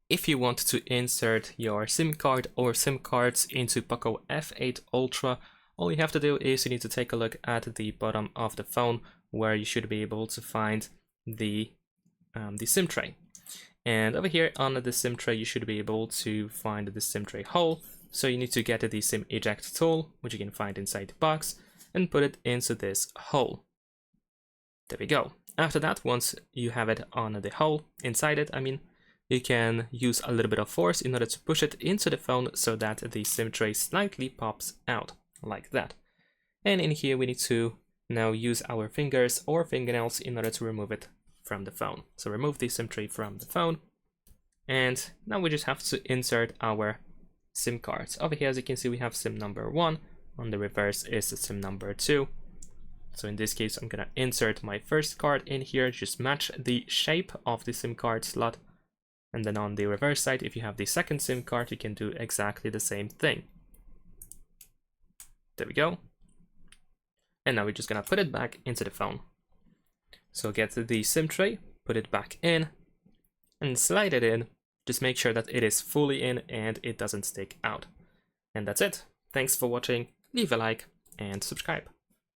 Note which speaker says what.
Speaker 1: If you want to insert your SIM card or SIM cards into POCO F8 Ultra, all you have to do is you need to take a look at the bottom of the phone where you should be able to find the SIM tray. And over here on the SIM tray, you should be able to find the SIM tray hole. So you need to get the SIM eject tool, which you can find inside the box, and put it into this hole. There we go. After that, once you have it on the hole, inside it, you can use a little bit of force in order to push it into the phone so that the SIM tray slightly pops out, like that. And in here, we need to now use our fingers or fingernails in order to remove it from the phone. So remove the SIM tray from the phone. And now we just have to insert our SIM cards. Over here, as you can see, we have SIM number 1. On the reverse is SIM number 2. So in this case, I'm gonna insert my first card in here, just match the shape of the SIM card slot. And then on the reverse side, if you have the second SIM card, you can do exactly the same thing. There we go. And now we're just gonna put it back into the phone. So get the SIM tray, put it back in, and slide it in. Just make sure that it is fully in and it doesn't stick out. And that's it. Thanks for watching. Leave a like and subscribe.